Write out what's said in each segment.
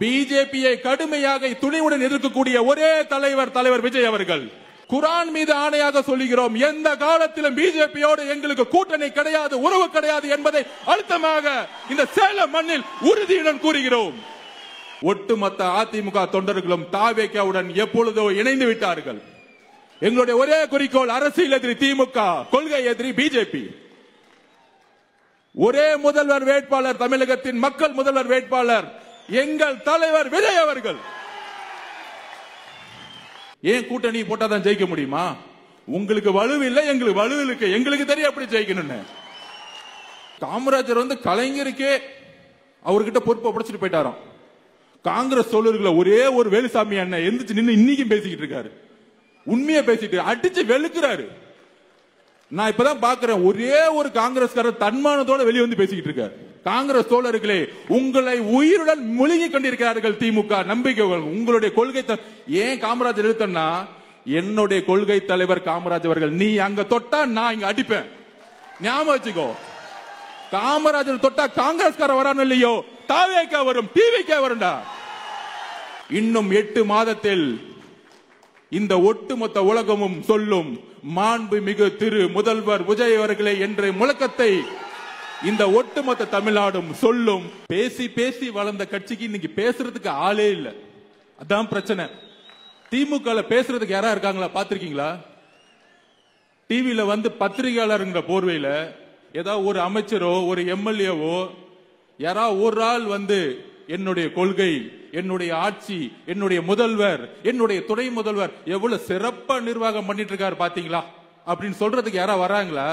பிஜேபியை கடுமையாக துணிவுடன் எதிர்க்கக்கூடிய ஒரே தலைவர் விஜய் அவர்கள். குரான் மீது ஆணையாக சொல்லுகிறோம், எந்த காலத்திலும் பிஜேபியோடு எங்களுக்கு கூட்டணி கிடையாது, உறவு கிடையாது என்பதை அழுத்தமாக இந்த சேலம் மண்ணில் உறுதியுடன் கூறுகிறோம். ஒட்டுமொத்த அதிமுக தொண்டர்களும் தாவேகாவுடன் எப்பொழுதோ இணைந்து விட்டார்கள். எங்களுடைய ஒரே குறிக்கோள் அரசியல் எதிரி திமுக, கொள்கை எதிரி பிஜேபி. ஒரே முதல்வர் வேட்பாளர், தமிழகத்தின் மக்கள் முதல்வர் வேட்பாளர் எங்கள் தலைவர் விஜய் அவர்கள். ஏன் கூட்டணி போட்டாதான் ஜெயிக்க முடியுமா? உங்களுக்கு வலு இல்லை, எங்களுக்கு வலு இருக்கு. எங்களுக்கு தெரியும் எப்படி ஜெயிக்கணும்னு. காமராஜர் கலைஞருக்கே அவர்கிட்ட பொறுப்பை பிடிச்சிட்டு போயிட்டாராம். காங்கிரஸ் தோழர்களை ஒரே ஒரு வேலுசாமி அண்ணன் எந்திரிச்சு நின்று இன்னைக்கும் பேசிக்கிட்டு இருக்காரு. உண்மையை பேசிட்டு அடிச்சு வெளுக்கிறாரு. நான் இப்பதான் பாக்குறேன், ஒரே ஒரு காங்கிரஸ்காரர் தன்மானத்தோட வெளியே வந்து பேசிக்கிட்டு இருக்காரு. காங்கிரஸ் தோழர்களே, உங்களை உயிருடன் முழுகி கொண்டிருக்கிறார்கள் திமுக. நம்பிக்கை உங்களுடைய கொள்கை. ஏன் காமராஜர் எழுத்தன்னா, என்னுடைய கொள்கை தலைவர் காமராஜர் அவர்கள். நீ அங்க தொட்டா நான் இங்க அடிப்பேன். ஞாபகம் வச்சுக்கோ. காமராஜர் தொட்டா காங்கிரஸ்கார வரான்னு இல்லையோ, தாவேகா வரும், டிவிகே வரும்டா. இன்னும் 8 மாதத்தில் இந்த ஒட்டுமொத்த உலகமும் சொல்லும், மாண்புமிகு திரு முதல்வர் விஜய் அவர்களே என்ற முழக்கத்தை இந்த ஒட்டுமொத்த தமிழ்நாடும் சொல்லும். பேசி பேசி வளர்ந்த கட்சிக்கு இன்னைக்கு பேசுறதுக்கு ஆளே இல்ல. அதான் பிரச்சனை. திமுக பேசுறதுக்கு யாரா இருக்காங்களா பாத்திருக்கீங்களா? டிவில பத்திரிகையாளருங்கிற போர்வையில ஏதாவது ஒரு அமைச்சரோ ஒரு எம்எல்ஏவோ யாராவது ஒரு ஆள் என்னுடைய கொள்கை, என்னுடைய ஆட்சி, என்னுடைய முதல்வர், என்னுடைய துணை முதல்வர் எவ்வளவு சிறப்பா நிர்வாகம் பண்ணிட்டு இருக்காரு பாத்தீங்களா அப்படின்னு சொல்றதுக்கு யாரா வராங்களா?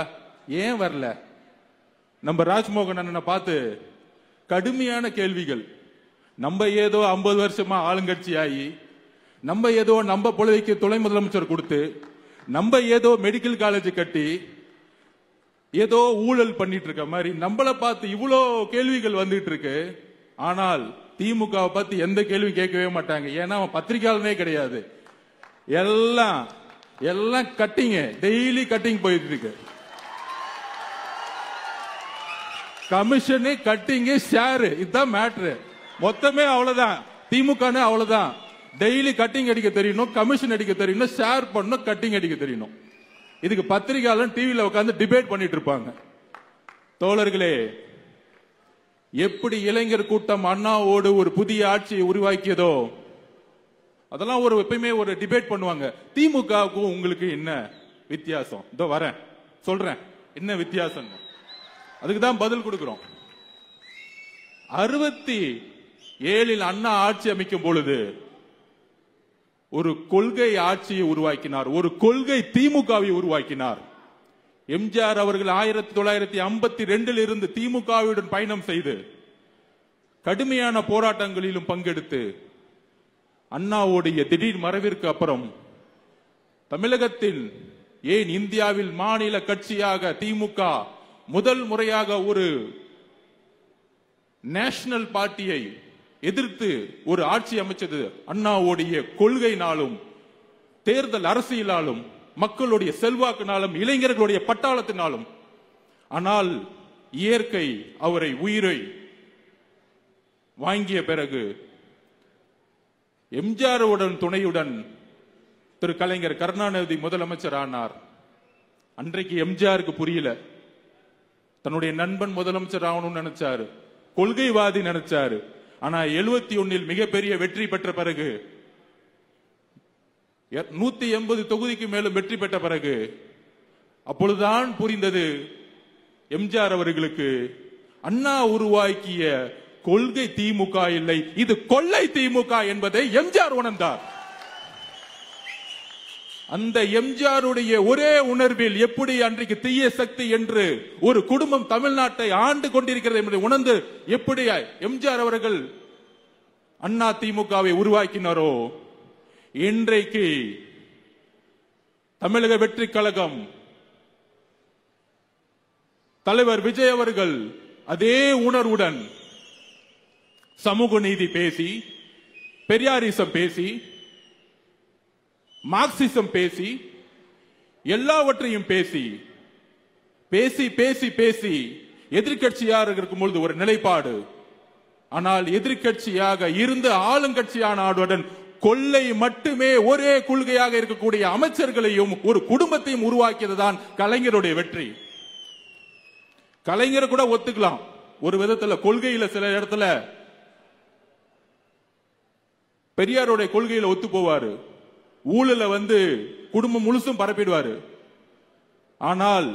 ஏன் வரல? நம்ம ராஜ்மோகன் அண்ணனை பார்த்து கடுமையான கேள்விகள். நம்ம ஏதோ 50 வருஷமா ஆளுங்கட்சி ஆகி, நம்ம ஏதோ நம்ம புலவைக்கு துணை முதலமைச்சர் கொடுத்து, நம்ம ஏதோ மெடிக்கல் காலேஜ் கட்டி ஏதோ ஊழல் பண்ணிட்டு இருக்க மாதிரி நம்மளை பார்த்து இவ்வளோ கேள்விகள் வந்துட்டு இருக்கு. ஆனால் திமுக பத்தி எந்த கேள்வி கேட்கவே மாட்டாங்க. ஏன்னா அவன் பத்திரிகையாளனே கிடையாது. எல்லாம் கட்டிங், டெய்லி கட்டிங் போயிட்டு இருக்கு. கமிஷனு, கட்டிங், ஷேர், இதுதான் மேட்ரு. மொத்தமே அவ்வளவுதான். திமுக அவ்வளவுதான். டெய்லி கட்டிங் அடிக்க தெரியணும், கமிஷன் அடிக்க தெரியணும், ஷேர் பண்ணணும், கட்டிங் அடிக்க தெரியணும். இதுக்கு பத்திரிகையாளர் டிவியில் உட்கார்ந்து டிபேட் பண்ணிட்டு இருப்பாங்க. தோழர்களே, எப்படி இளைஞர் கூட்டம் அண்ணாவோடு ஒரு புதிய ஆட்சியை உருவாக்கியதோ அதெல்லாம் எப்பயுமே ஒரு டிபேட் பண்ணுவாங்க. திமுகவுக்கும் உங்களுக்கு என்ன வித்தியாசம்? இதோ வரேன், சொல்றேன் என்ன வித்தியாசம். அதுக்கு தான் பதில் கொடுக்கிறோம். 67 அண்ணா ஆட்சி அமைக்கும் பொழுது ஒரு கொள்கை ஆட்சியை உருவாக்கினார், ஒரு கொள்கை திமுகவை உருவாக்கினார். எம்ஜிஆர் அவர்கள் 1952 இருந்து திமுகவுடன் பயணம் செய்து கடுமையான போராட்டங்களிலும் பங்கெடுத்து அண்ணாவுடைய திடீர் மறைவிற்கு அப்புறம் தமிழகத்தில், ஏன் இந்தியாவில் மாநில கட்சியாக திமுக முதல் முறையாக ஒரு நேஷனல் பார்ட்டியை எதிர்த்து ஒரு ஆட்சி அமைச்சது அண்ணாவுடைய கொள்கையினாலும், தேர்தல் அரசியலாலும், மக்களுடைய செல்வாக்கினாலும், இளைஞர்களுடைய பட்டாளத்தினாலும். ஆனால் இயற்கை அவரை உயிரை வாங்கிய பிறகு எம்ஜிஆருடன் துணையுடன் திரு கலைஞர் கருணாநிதி முதலமைச்சர் ஆனார். அன்றைக்கு எம்ஜிஆருக்கு புரியல. தன்னுடைய நண்பன் முதலமைச்சர் ஆகணும்னு நினைச்சாரு, கொள்கைவாதி நினைச்சாரு. ஆனா 71 மிகப்பெரிய வெற்றி பெற்ற பிறகு, 180 தொகுதிக்கு மேலும் வெற்றி பெற்ற பிறகு அப்பொழுதுதான் புரிந்தது எம்ஜிஆர் அவர்களுக்கு, அண்ணா உருவாக்கிய கொள்கை திமுக இல்லை, இது கொள்ளை திமுக என்பதை எம்ஜிஆர் உணர்ந்தார். அந்த எம்ஜிஆருடைய ஒரே உணர்வில் எப்படி அன்றைக்கு தீய சக்தி என்று ஒரு குடும்பம் தமிழ்நாட்டை ஆண்டு கொண்டிருக்கிறது என்பதை உணர்ந்து எப்படி எம்ஜிஆர் அவர்கள் அண்ணா திமுகவை உருவாக்கினாரோ, இன்றைக்கு தமிழக வெற்றி கழகம் தலைவர் விஜய் அவர்கள் அதே உணர்வுடன் சமூக நீதி பேசி, பெரியாரிசம் பேசி, மார்க்சிசம் பேசி, எல்லாவற்றையும் பேசி பேசி பேசி பேசி எதிர்கட்சியாக இருக்கும் பொழுது ஒரு நிலைப்பாடு, ஆனால் எதிர்கட்சியாக இருந்து ஆளுங்கட்சியான ஆளுடன் கொள்ளை மட்டுமே ஒரே கொள்கையாக இருக்கக்கூடிய அமைச்சர்களையும் ஒரு குடும்பத்தையும் உருவாக்கியதுதான் கலைஞருடைய வெற்றி. கலைஞர் கூட ஒத்துக்கலாம் ஒரு விதத்துல, கொள்கையில சில இடத்துல பெரியாருடைய கொள்கையில ஒத்து போவாரு, ஊழல குடும்பம் முழுசும் பரப்பிடுவாரு. ஆனால்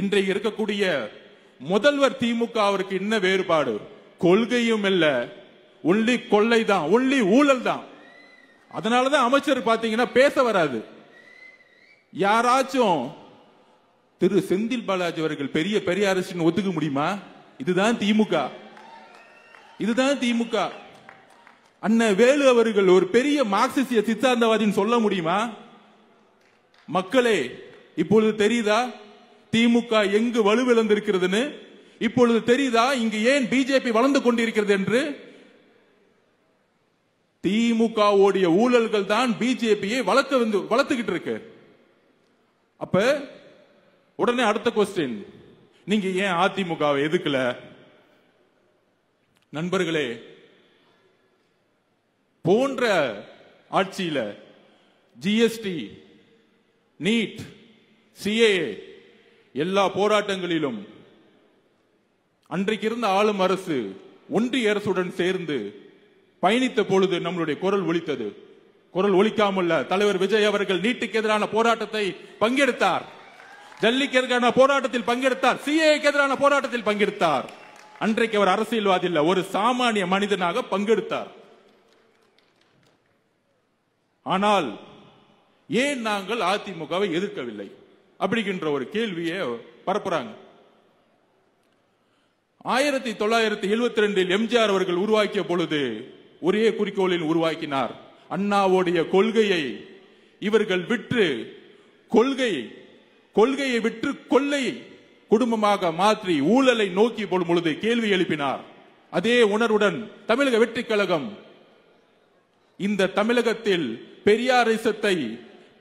இன்றைக்கு இருக்கக்கூடிய முதல்வர் திமுக அவருக்கு என்ன வேறுபாடு? கொள்கையும் இல்ல, ஒன்லி கொள்ளை தான், ஒன்லி ஊழல் தான். அதனாலதான் அமைச்சர் பாத்தீங்கன்னா பேச வராது. யாராச்சும் திரு செந்தில் பாலாஜி அவர்கள் பெரிய பெரியாரிஸ்ட் ஒத்துக்க முடியுமா? இதுதான் திமுக, இதுதான் திமுக. அண்ணன் வேலு அவர்கள் ஒரு பெரிய மார்க்சிஸ்டிய சித்தாந்தவாதின்னு சொல்ல முடியுமா? மக்களே, இப்பொழுது தெரியுதா திமுக எங்கு வலுவிழந்திருக்கிறதுன்னு? இப்பொழுது தெரியுதா இங்கு ஏன் பிஜேபி வளர்ந்து கொண்டிருக்கிறது என்று? திமுகவுடைய ஊழல்கள் தான் பிஜேபியை வளர்த்துக்கிட்டு இருக்கு. அப்ப உடனே அடுத்த கொஸ்டின், நீங்க ஏன் அதிமுகவை எதுக்கல? நண்பர்களே, போன்ற ஆட்சியில ஜிஎஸ்டி, நீட், சிஏஏ எல்லா போராட்டங்களிலும் அன்றைக்கு இருந்த ஆளும் அரசு ஒன்றிய அரசுடன் சேர்ந்து பயணித்த பொழுது நம்மளுடைய குரல் ஒலித்தது. குரல் ஒலிக்காமல் தலைவர் விஜய் அவர்கள் நீட்டுக்கு எதிரான போராட்டத்தை பங்கெடுத்தார், ஜல்லிக்கு எதிரான போராட்டத்தில் பங்கெடுத்தார், சிஏஏக்கு எதிரான போராட்டத்தில் பங்கெடுத்தார். அன்றைக்கு அவர் அரசியல்வாதி இல்ல, ஒரு சாமானிய மனிதனாக பங்கெடுத்தார். ஆனால் ஏன் நாங்கள் அதிமுகவை எதிர்க்கவில்லை அப்படிங்கிற ஒரு கேள்வியை பரப்புறாங்க. 1972 எம்ஜிஆர் அவர்கள் உருவாக்கிய பொழுது ஒரே குறிக்கோளில் உருவாக்கினார். அண்ணாவுடைய கொள்கையை இவர்கள் விற்று கொள்கையை விற்று கொள்ளை குடும்பமாக மாற்றி ஊழலை நோக்கி போடும் பொழுது கேள்வி எழுப்பினார். அதே உணர்வுடன் தமிழக வெற்றி கழகம் இந்த தமிழகத்தில் பெரியாரிசத்தை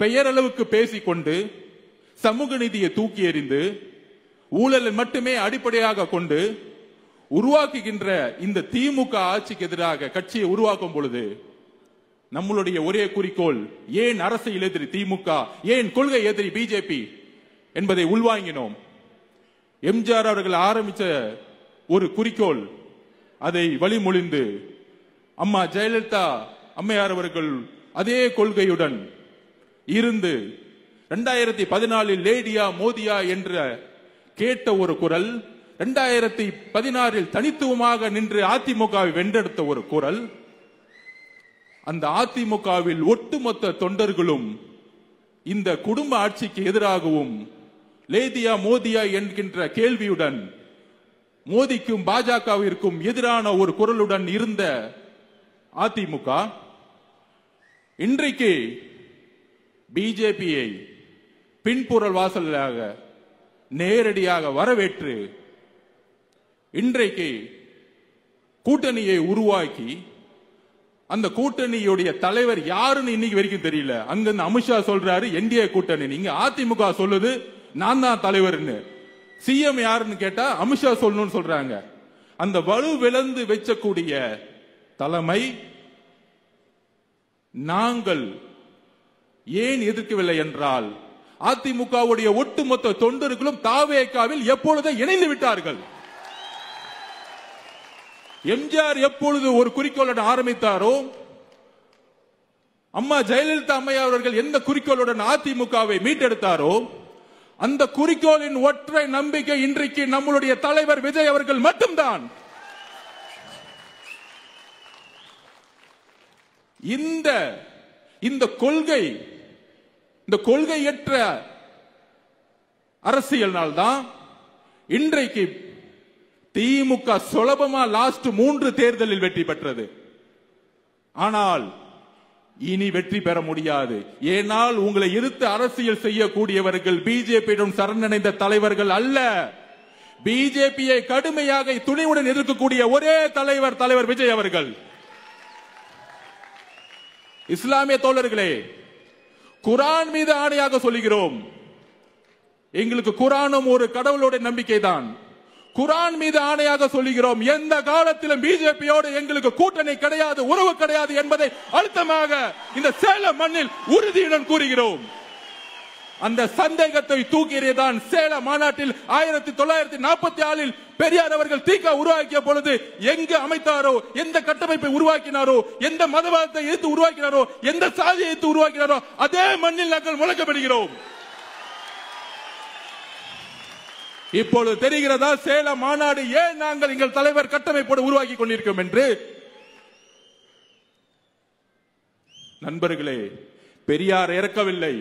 பெயரளவுக்கு பேசிக்கொண்டு சமூக நீதியை தூக்கி எறிந்து ஊழலை மட்டுமே அடிப்படையாக கொண்டு உருவாக்குகின்ற இந்த திமுக ஆட்சிக்கு எதிராக கட்சியை உருவாக்கும் பொழுது நம்மளுடைய ஒரே குறிக்கோள், ஏன் அரசியல் எதிரி திமுக, ஏன் கொள்கை எதிரி பிஜேபி என்பதை உள்வாங்கினோம். எம்ஜிஆர் அவர்கள் ஆரம்பித்த ஒரு குறிக்கோள், அதை வழிமொழிந்து அம்மா ஜெயலலிதா அம்மையார் அவர்கள் அதே கொள்கையுடன் இருந்து 2014 லேடியா மோதியா என்ற கேட்ட ஒரு குரல், 2016 தனித்துவமாக நின்று அதிமுகவை வென்றெடுத்த ஒரு குரல். அந்த அதிமுகவில் ஒட்டுமொத்த தொண்டர்களும் இந்த குடும்ப ஆட்சிக்கு எதிராகவும் லேதியா மோதியா என்கின்ற கேள்வியுடன் மோதிக்கும் பாஜகவிற்கும் எதிரான ஒரு குரலுடன் இருந்த அதிமுக இன்றைக்கு பிஜேபியை பின்புறல் வாசலாக நேரடியாக வரவேற்று இன்றைக்கு கூட்டணியை உருவாக்கி அந்த கூட்டணியுடைய தலைவர் யாருன்னு இன்னைக்கு வரைக்கும் தெரியல. அங்க அமித்ஷா சொல்றாரு என்டிஏ கூட்டணி, நீங்க அதிமுக சொல்லுது நான் தான் தலைவர்னு. சிஎம் யாருன்னு கேட்டா அமித்ஷா சொல்லணும்னு சொல்றாங்க. அந்த வலு விளந்து வச்சக்கூடிய தலைமை நாங்கள் ஏன் எதிர்க்கவில்லை என்றால் அதிமுகவுடைய ஒட்டுமொத்த தொண்டர்களும் தாவேகாவில் எப்பொழுது இணைந்து விட்டார்கள். எம்ஜிஆர் எப்பொழுது ஒரு குறிக்கோளுடன் ஆரம்பித்தாரோ, அம்மா ஜெயலலிதா அம்மையார் அவர்கள் எந்த குறிக்கோளுடன் அதிமுகவை மீட்டெடுத்தாரோ, அந்த குறிக்கோளின் ஒற்றை நம்பிக்கை இன்றைக்கு நம்மளுடைய தலைவர் விஜய் அவர்கள் மட்டும்தான். இந்த கொள்கையற்ற அரசியல்னால்தான் இன்றைக்கு திமுக சுலபமா லாஸ்ட் 3 தேர்தலில் வெற்றி பெற்றது. ஆனால் இனி வெற்றி பெற முடியாது. ஏனால் உங்களை எதிர்த்து அரசியல் செய்யக்கூடியவர்கள் பிஜேபியிடம் சரணடைந்த தலைவர்கள் அல்ல. பிஜேபியை கடுமையாக துணிவுடன் எதிர்க்கக்கூடிய ஒரே தலைவர் விஜய் அவர்கள். இஸ்லாமிய தோழர்களே, குரான் மீது ஆணையாக சொல்லுகிறோம், எங்களுக்கு குரானும் ஒரு கடவுளுடைய நம்பிக்கை தான். குரான் மீது ஆணையாக சொல்லுகிறோம், எந்த காலத்திலும் பிஜேபியோடு எங்களுக்கு கூட்டணி கிடையாது, உறவு கிடையாது என்பதை அழுத்தமாக இந்த சேலம் மண்ணில் உறுதியுடன் கூறுகிறோம். அந்த சந்தேகத்தை தூக்கி எறியதான் சேலம் மாநாட்டில் 1944 பெரியார் அவர்கள் தீகா உருவாக்கிய பொழுது எங்கு அமைத்தாரோ, எந்த கட்டமைப்பை உருவாக்கினாரோ, எந்த மதவாதத்தை எதிர்த்து உருவாக்கினாரோ, எந்த சாதியை எதிர்த்து உருவாக்கினாரோ அதே மண்ணில் நாங்கள் முழக்கப்படுகிறோம். இப்பொழுது தெரிகிறதா சேலம் மாநாடு ஏன் நாங்கள் எங்கள் தலைவர் கட்டமைப்போடு உருவாக்கி கொண்டிருக்கிறோம் என்று? நண்பர்களே, பெரியார் இறக்கவில்லை,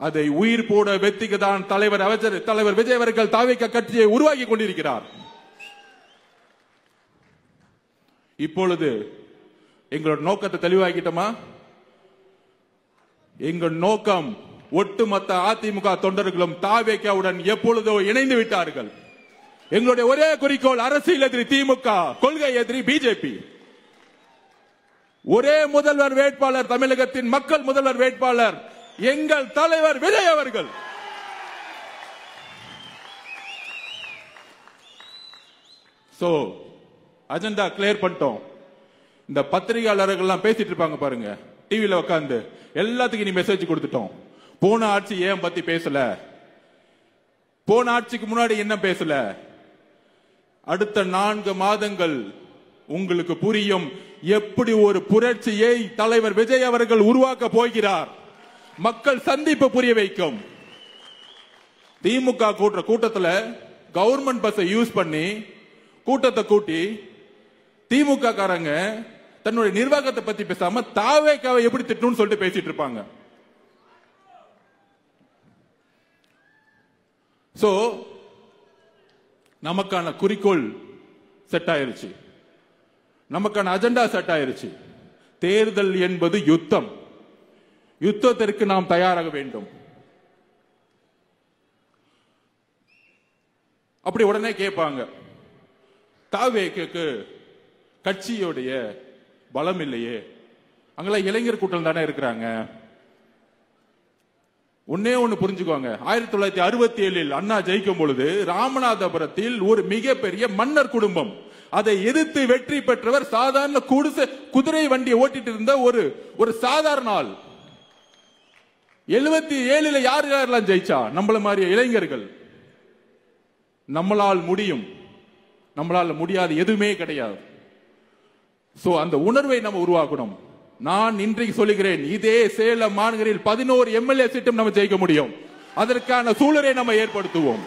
அதை உயிர் போட வெத்திக்குதான் தலைவர் விஜய் அவர்கள் தாவேகா கட்சியை உருவாக்கி கொண்டிருக்கிறார். இப்பொழுது எங்களோட நோக்கத்தை தெளிவாக்கிட்டோமா? எங்கள் நோக்கம் ஒட்டுமொத்த அதிமுக தொண்டர்களும் தாவேகாவுடன் எப்பொழுதோ இணைந்து விட்டார்கள். எங்களுடைய ஒரே குறிக்கோள் அரசியல் எதிரி திமுக, கொள்கை எதிரி பிஜேபி. ஒரே முதல்வர் வேட்பாளர், தமிழகத்தின் மக்கள் முதல்வர் வேட்பாளர் எங்கள் தலைவர் விஜய் அவர்கள். அஜெண்டா கிளியர் பண்ணிட்டோம். இந்த பத்திரிகையாளர்கள் எல்லாம் பேசிட்டு இருப்பாங்க பாருங்க, டிவில உட்கார்ந்து, எல்லாத்துக்கும் நீ மெசேஜ் கொடுத்துட்டோம். போன ஆட்சி ஏன் பத்தி பேசல, போன ஆட்சிக்கு முன்னாடி என்ன பேசல, அடுத்த 4 மாதங்கள் உங்களுக்கு புரியும் எப்படி ஒரு புரட்சியை தலைவர் விஜய் அவர்கள் உருவாக்க போகிறார். மக்கள் சந்திப்பு புரிய வைக்கும். திமுக கூட்டத்தில் கவர்மெண்ட் பஸ்ஸை யூஸ் பண்ணி கூட்டத்தை கூட்டி திமுக காரங்க தன்னுடைய நிர்வாகத்தை பத்தி பேசாம தாவேகாவை எப்படி திட்டணும்னு சொல்லிட்டு பேசிட்டு இருப்பாங்க. நமக்கான குறிக்கோள் செட் ஆயிருச்சு, நமக்கான அஜெண்டா செட் ஆயிருச்சு. தேர்தல் என்பது யுத்தம், யுத்தத்திற்கு நாம் தயாராக வேண்டும். அப்படி உடனே கேட்பாங்க, தாவேகாக்கு கட்சியோடைய பலம் இல்லையே, அங்கெல்லாம் இளைஞர் கூட்டம் தானே இருக்கிறாங்க. ஒன்னே ஒன்னு புரிஞ்சுக்கோங்க, 1967 அண்ணா ஜெயிக்கும் பொழுது ராமநாதபுரத்தில் ஒரு மிகப்பெரிய மன்னர் குடும்பம், அதை எதிர்த்து வெற்றி பெற்றவர் சாதாரண குதிரை வண்டியை ஓட்டிட்டு இருந்த ஒரு சாதாரண ஆள். 77 யார் யாரெல்லாம் ஜெயிச்சா? நம்மள மாதிரி இளைஞர்கள். நம்மளால் முடியும், நம்மளால் முடியாது எதுவுமே கிடையாது. அந்த உணர்வை நம்ம உருவாக்கணும். நான் இன்றைக்கு சொல்லுகிறேன், இதே சேலம் மாநகரில் 11 எம்எல்ஏ சீட்டும் நம்ம ஜெயிக்க முடியும். அதற்கான சூழலை நம்ம ஏற்படுத்துவோம்.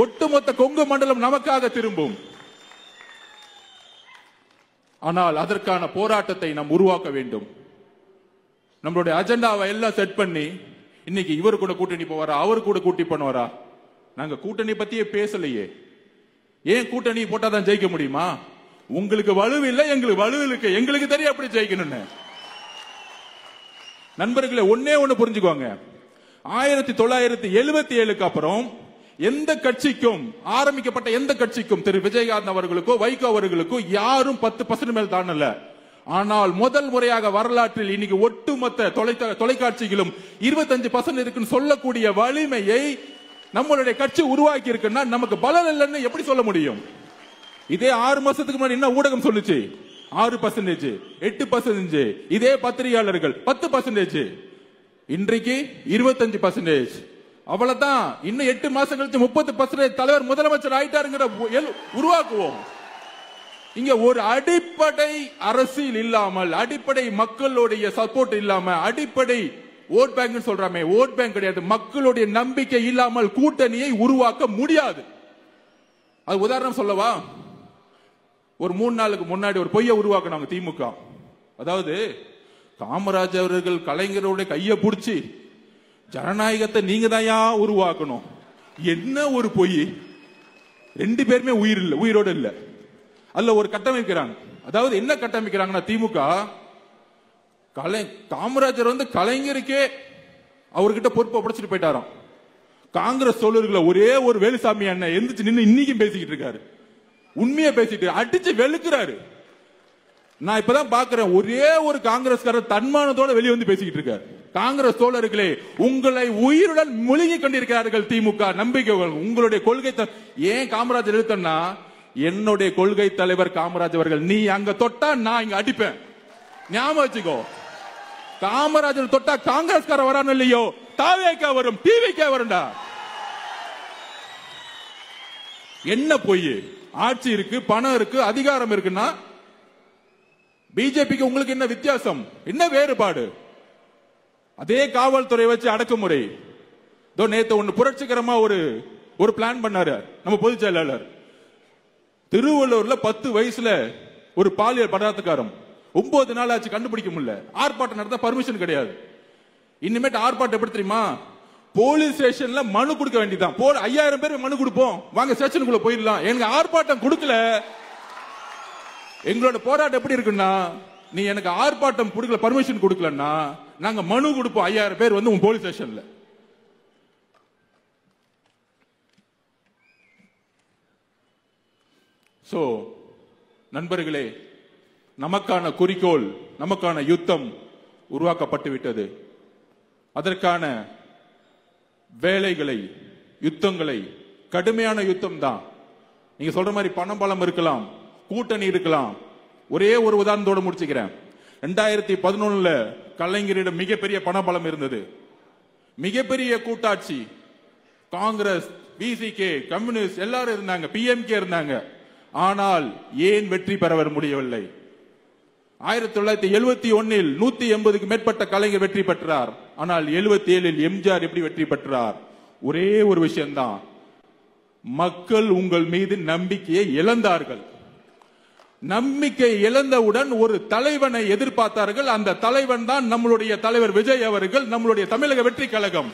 ஒட்டுமொத்த கொங்கு மண்டலம் நமக்காக திரும்பும். ஆனால் அதற்கான போராட்டத்தை நாம் உருவாக்க வேண்டும். நம்மளுடைய அஜெண்டாவை எல்லாம் செட் பண்ணி இன்னைக்கு இவர் கூட கூட்டணி போவாரா, அவர் கூட கூட்டணி பண்ணுவாரா? நாங்க கூட்டணி பத்தியே பேசலையே. ஏன் கூட்டணி போட்டாதான் ஜெயிக்க முடியுமா? உங்களுக்கு வலு இல்லை, எங்களுக்கு வலு இருக்கு. எங்களுக்கு தெரியும் எப்படி ஜெயிக்கணும்னு. நண்பர்களே, ஒன்னே ஒண்ணு புரிஞ்சுக்கோங்க, 1977க்கு அப்புறம் எந்த கட்சிக்கும், ஆரம்பிக்கப்பட்ட எந்த கட்சிக்கும், திரு விஜயகாந்த் அவர்களுக்கோ வைகோ அவர்களுக்கோ யாரும் 10% மேல் தாண்டல. ஆனால் முதல் முறையாக வரலாற்றில் இன்னைக்கு ஒட்டுமொத்த தொலைக்காட்சிகளும் 25% இருக்குன்னு சொல்லக்கூடிய வலிமையை நம்மளுடைய கட்சி உருவாக்கி இருக்குன்னா நமக்கு பலம் இல்லைன்னு எப்படி சொல்ல முடியும்? இதே 6 மாசத்துக்கு முன்னாடி என்ன ஊடகம் சொல்லுச்சு? 6%, 8%. இதே பத்திரிகையாளர்கள் 10%. இன்றைக்கு 25%. அவ்வளவுதான். இன்னும் 8 மாசம் கழிச்சு 30% தலைவர் முதலமைச்சர் ஆயிட்டாருங்கிற உருவாக்குவோம். இங்க ஒரு அடிப்படை அரசியல் இல்லாமல், அடிப்படை மக்களுடைய சப்போர்ட் இல்லாம, அடிப்படை ஓட் பேங்க் சொல்றாமே, ஓட் பேங்க் கிடையாது, மக்களுடைய நம்பிக்கை இல்லாமல் கூட்டணியை உருவாக்க முடியாது. அது உதாரணம் சொல்லவா? ஒரு 3 நாளுக்கு முன்னாடி ஒரு பொய்யை உருவாக்கினாங்க திமுக. அதாவது காமராஜர் அவர்கள் கலைஞருடைய கையை பிடிச்சி ஜனநாயகத்தை நீங்க தான் உருவாக்கணும். என்ன ஒரு பொய்! 2 பேருமே உயிரோட இல்ல. அதுல ஒரு கட்டமைக்கிறாங்க. அதாவது என்ன கட்டமைக்கிறாங்கன்னா, திமுக காமராஜர் கலைஞருக்கே அவர்கிட்ட பொறுப்பை படைச்சிட்டு போயிட்டாராம். காங்கிரஸ் தோழர்களை ஒரே ஒரு வேலுசாமி அண்ணன் எந்திரிச்சு நின்று இன்னைக்கும் பேசிக்கிட்டு இருக்காரு. உண்மையை பேசிட்டு அடிச்சு வெளுக்கிறாரு. நான் இப்பதான் பாக்குறேன், ஒரே ஒரு காங்கிரஸ்காரர் தன்மானத்தோட வெளியே வந்து பேசிக்கிட்டு இருக்காரு. காங்கிரஸ் தோழர்களே, உங்களை உயிருடன் முழுகி கொண்டிருக்கிறார்கள் திமுக. நம்பிக்கை உங்களுடைய கொள்கை. ஏன் காமராஜர் எழுத்தன்னா, என்னுடைய கொள்கை தலைவர் காமராஜர் அவர்கள். நீ அங்க தொட்டா நான் இங்க அடிப்பேன். ஞாபகம் வச்சுக்கோ. காமராஜர் தொட்டா காங்கிரஸ்கார வரான்னு இல்லையோ, தாவேக்கா வரும், டிவிக்கா வரும்டா. என்ன பொய்? ஆட்சி இருக்கு, பணம் இருக்கு, அதிகாரம் இருக்குன்னா பிஜேபிக்கு உங்களுக்கு என்ன வித்தியாசம்? என்ன வேறுபாடு? அதே காவல்துறை வச்சு அடக்குமுறை. நேத்து ஒன்னு புரட்சிகரமா ஒரு பிளான் பண்ணாரு நம்ம பொதுச் செயலாளர். திருவள்ளூர்ல 10 வயசுல ஒரு பாலியல் பலாத்காரம் 9 நாள் ஆச்சு, கண்டுபிடிக்க முடியல. ஆர்ப்பாட்டம் நடத்த பர்மிஷன் கிடையாது. இனிமேட்டு ஆர்ப்பாட்டம் எப்படி தெரியுமா? போலீஸ் ஸ்டேஷன்ல மனு கொடுக்க வேண்டியதான். 5000 பேர் மனு கொடுப்போம், வாங்க ஸ்டேஷனுக்குள்ள போயிடலாம். எனக்கு ஆர்ப்பாட்டம் கொடுக்கல. எங்களோட போராட்டம் எப்படி இருக்குன்னா, நீ எனக்கு ஆர்ப்பாட்டம் கொடுக்கல, பர்மிஷன் கொடுக்கலன்னா நாங்க மனு கொடுப்போம் 5000 பேர் வந்து உங்க போலீஸ் ஸ்டேஷன்ல. சோ நண்பர்களே, நமக்கான குறிக்கோள், நமக்கான யுத்தம் உருவாக்கப்பட்டு விட்டது. அதற்கான வேலைகளை, யுத்தங்களை, கடுமையான யுத்தம் தான். நீங்க சொல்ற மாதிரி பணம் பலம் இருக்கலாம், கூட்டணி இருக்கலாம். ஒரே ஒரு உதாரணத்தோட முடிச்சுக்கிறேன். 2011 கலைஞரிடம் மிகப்பெரிய பணபலம் இருந்தது. மிகப்பெரிய கூட்டாட்சி. காங்கிரஸ், விசிகே, கம்யூனிஸ்ட் எல்லாரும் இருந்தாங்க, பிஎம்கே இருந்தாங்க. ஆனால் ஏன் வெற்றி பெற முடியவில்லை? 1971 180க்கு மேற்பட்ட கலைஞர் வெற்றி பெற்றார். ஆனால் 77 எம்ஜிஆர் எப்படி வெற்றி பெற்றார்? ஒரே ஒரு விஷயம்தான், மக்கள் உங்கள் மீது நம்பிக்கையை இழந்தார்கள். நம்பிக்கை இழந்தவுடன் ஒரு தலைவனை எதிர்பார்த்தார்கள். அந்த தலைவன் தான் நம்மளுடைய தலைவர் விஜய் அவர்கள், நம்மளுடைய தமிழக வெற்றி கழகம்.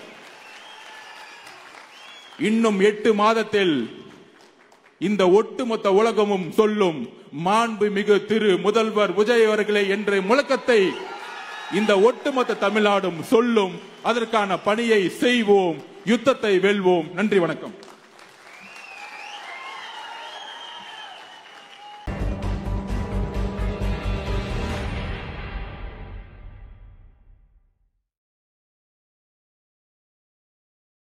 இன்னும் 8 மாதத்தில் இந்த ஒட்டுமொத்த உலகமும் சொல்லும், மாண்புமிகு திரு முதல்வர் விஜய் அவர்களே என்ற முழக்கத்தை இந்த ஒட்டுமொத்த தமிழ்நாடும் சொல்லும். அதற்கான பணியை செய்வோம், யுத்தத்தை வெல்வோம். நன்றி, வணக்கம்.